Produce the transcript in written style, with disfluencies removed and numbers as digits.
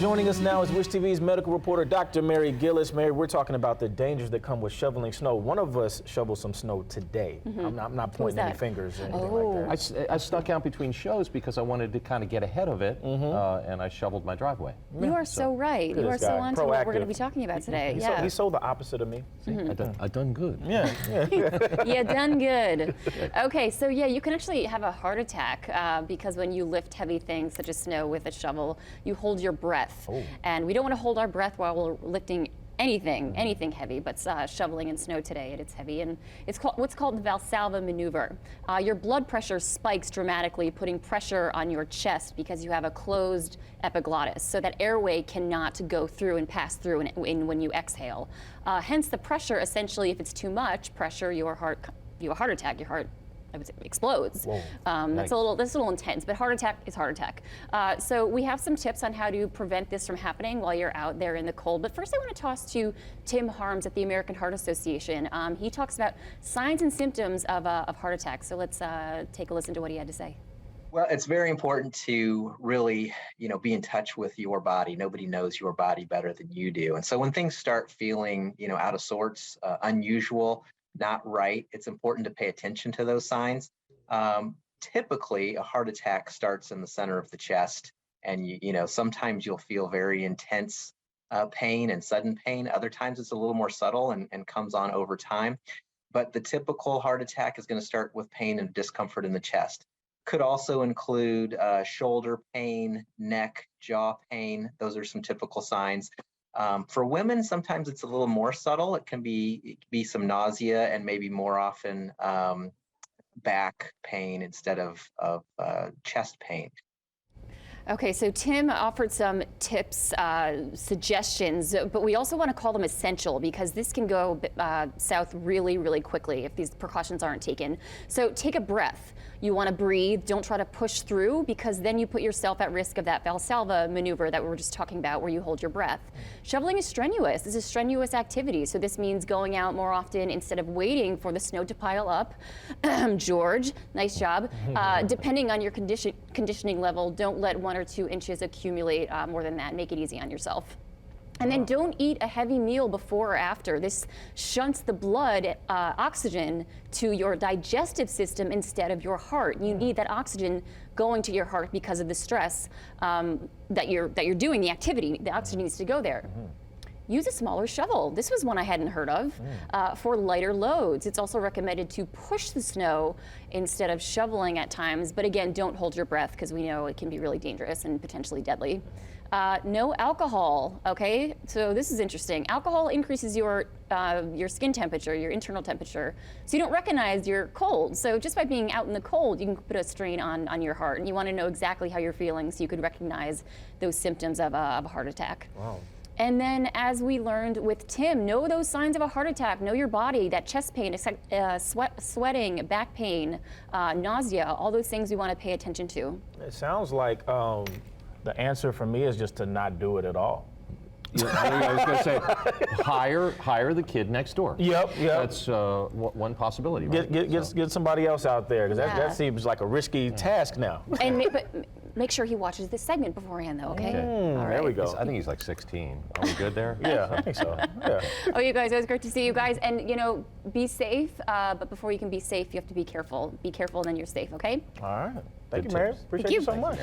Joining us now is Wish TV's medical reporter, Dr. Mary Gillis. Mary, we're talking about the dangers that come with shoveling snow. One of us shoveled some snow today. I'm not pointing any fingers or anything like that. I stuck out between shows because I wanted to kind of get ahead of it, and I shoveled my driveway. You are so right. You are so on to what we're going to be talking about today. He sold the opposite of me. See? I done good. Yeah. You done good. Okay, so yeah, you can actually have a heart attack because when you lift heavy things such as snow with a shovel, you hold your breath. And we don't want to hold our breath while we're lifting anything heavy, but shoveling in snow today, it's heavy, and it's what's called the Valsalva maneuver. Your blood pressure spikes dramatically, putting pressure on your chest because you have a closed epiglottis, so that airway cannot go through and pass through when you exhale. Hence the pressure, essentially, if it's too much pressure, your heart attack, your heart, I would say, explodes. That's a little intense, but heart attack is heart attack. So we have some tips on how to prevent this from happening while you're out there in the cold. But first I want to toss to Tim Harms at the American Heart Association. He talks about signs and symptoms of heart attack. So let's take a listen to what he had to say. Well, it's very important to really, be in touch with your body. Nobody knows your body better than you do. And so when things start feeling, out of sorts, unusual, not right, it's important to pay attention to those signs. Typically, a heart attack starts in the center of the chest, and sometimes you'll feel very intense pain and sudden pain. Other times it's a little more subtle and comes on over time. But the typical heart attack is going to start with pain and discomfort in the chest. Could also include shoulder pain, neck, jaw pain. Those are some typical signs. For women, sometimes it's a little more subtle. It can be some nausea and maybe more often back pain instead of chest pain. Okay, so Tim offered some tips, suggestions, but we also want to call them essential because this can go south really, really quickly if these precautions aren't taken. So take a breath. You want to breathe. Don't try to push through because then you put yourself at risk of that Valsalva maneuver that we were just talking about where you hold your breath. Shoveling is strenuous. This is a strenuous activity. So this means going out more often instead of waiting for the snow to pile up. George, nice job. Depending on your conditioning level, don't let 1 or 2 inches accumulate more than that. Make it easy on yourself. And then don't eat a heavy meal before or after. This shunts the blood oxygen to your digestive system instead of your heart. You need that oxygen going to your heart because of the stress that you're doing, the activity. The oxygen needs to go there. Use a smaller shovel. This was one I hadn't heard of for lighter loads. It's also recommended to push the snow instead of shoveling at times. But again, don't hold your breath because we know it can be really dangerous and potentially deadly. No alcohol, okay? So this is interesting. Alcohol increases your skin temperature, your internal temperature, so you don't recognize you're cold. So just by being out in the cold, you can put a strain on your heart. And you want to know exactly how you're feeling so you could recognize those symptoms of a heart attack. Wow. And then, as we learned with Tim, know those signs of a heart attack. Know your body, that chest pain, sweating, back pain, nausea, all those things we want to pay attention to. It sounds like the answer for me is just to not do it at all. I was going to say, hire the kid next door. Yep. That's one possibility. Right? Get somebody else out there because that seems like a risky task now. And but make sure he watches this segment beforehand, though. Okay. All right. There we go. I think he's like 16. Are we good there? Yeah, I think so. Yeah. Oh, you guys, it was great to see you guys. And be safe. But before you can be safe, you have to be careful. Be careful, and then you're safe. Okay. All right. Thank you, Mary. Appreciate you so much.